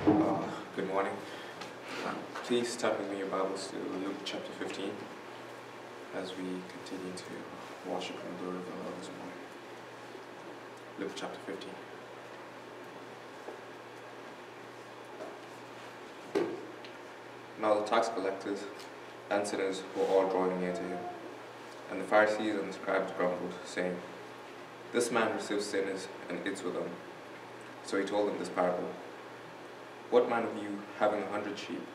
Good morning. Please turn with me your Bibles to Luke chapter 15 as we continue to worship and glorify the Lord this morning. Luke chapter 15. Now the tax collectors and sinners were all drawing near to him, and the Pharisees and the scribes grumbled, saying, "This man receives sinners and eats with them." So he told them this parable. What man of you, having 100 sheep,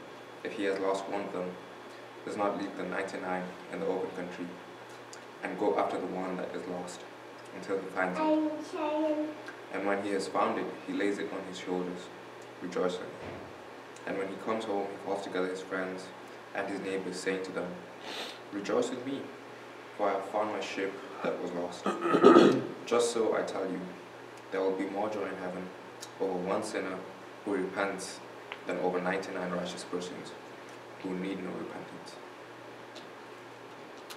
if he has lost one of them, does not leave the 99 in the open country, and go after the one that is lost, until he finds it? And when he has found it, he lays it on his shoulders, rejoicing. And when he comes home, he calls together his friends and his neighbors, saying to them, "Rejoice with me, for I have found my sheep that was lost." Just so, I tell you, there will be more joy in heaven over one sinner who repents than over 99 righteous persons who need no repentance.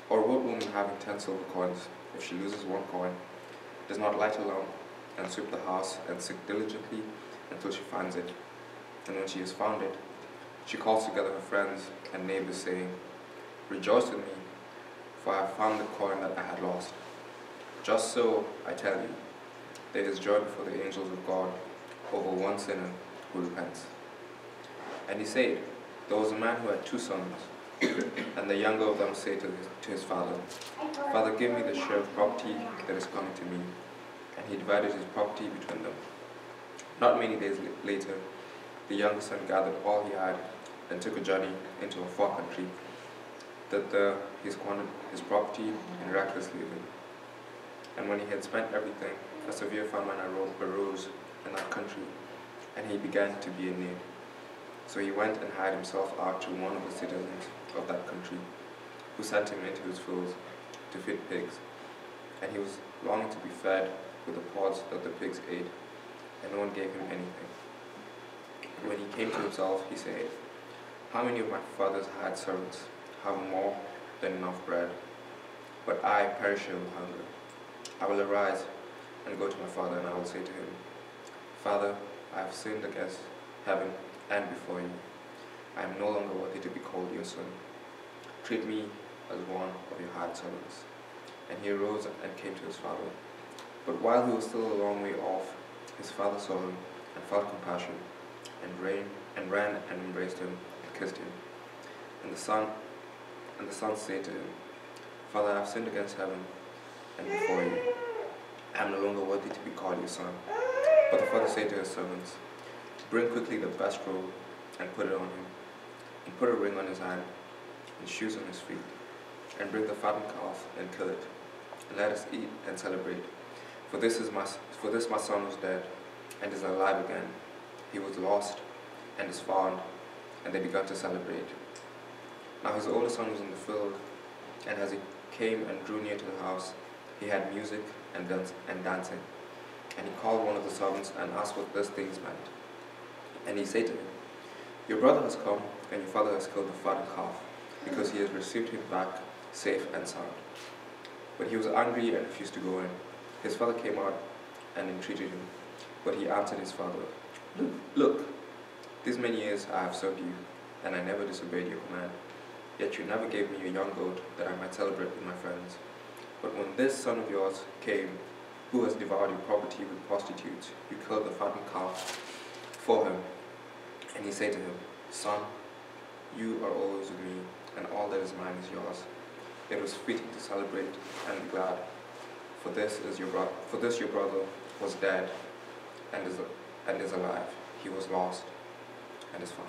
Or what woman having 10 silver coins, if she loses one coin, does not light a lamp and sweep the house and seek diligently until she finds it? And when she has found it, she calls together her friends and neighbors, saying, "Rejoice with me, for I have found the coin that I had lost." Just so, I tell you, there is joy before the angels of God over one sinner who repents. And he said, there was a man who had 2 sons, and the younger of them said to his father, "Father, give me the share of property that is coming to me." And he divided his property between them. Not many days later, the younger son gathered all he had and took a journey into a far country, that there he squandered his property in reckless living. And when he had spent everything, a severe famine arose in that country, and he began to be in need. So he went and hired himself out to one of the citizens of that country, who sent him into his fields to feed pigs. And he was longing to be fed with the pods that the pigs ate, and no one gave him anything. When he came to himself, he said, "How many of my father's hired servants have more than enough bread? But I perish here with hunger. I will arise and go to my father, and I will say to him, 'Father, I have sinned against heaven and before you. I am no longer worthy to be called your son. Treat me as one of your hired servants.' And he arose and came to his father. But while he was still a long way off, his father saw him and felt compassion, and ran and embraced him and kissed him. And the son said to him, 'Father, I have sinned against heaven and before you. I am no longer worthy to be called your son.' But the father said to his servants, 'Bring quickly the best robe and put it on him, and put a ring on his hand and shoes on his feet, and bring the fattened calf and kill it, and let us eat and celebrate. For this my son was dead and is alive again. He was lost and is found.' And they began to celebrate. Now his older son was in the field, and as he came and drew near to the house, he had music and dancing. And he called one of the servants and asked what these things meant. And he said to him, 'Your brother has come, and your father has killed the fattened calf, because he has received him back safe and sound.' But he was angry and refused to go in. His father came out and entreated him. But he answered his father, 'Look, these many years I have served you, and I never disobeyed your command. Yet you never gave me a young goat that I might celebrate with my friends. But when this son of yours came, who has devoured your property with prostitutes, you killed the fattened calf for him.' And he said to him, 'Son, you are always with me, and all that is mine is yours. It was fitting to celebrate and be glad. For this your brother was dead and is alive. He was lost and is found.'"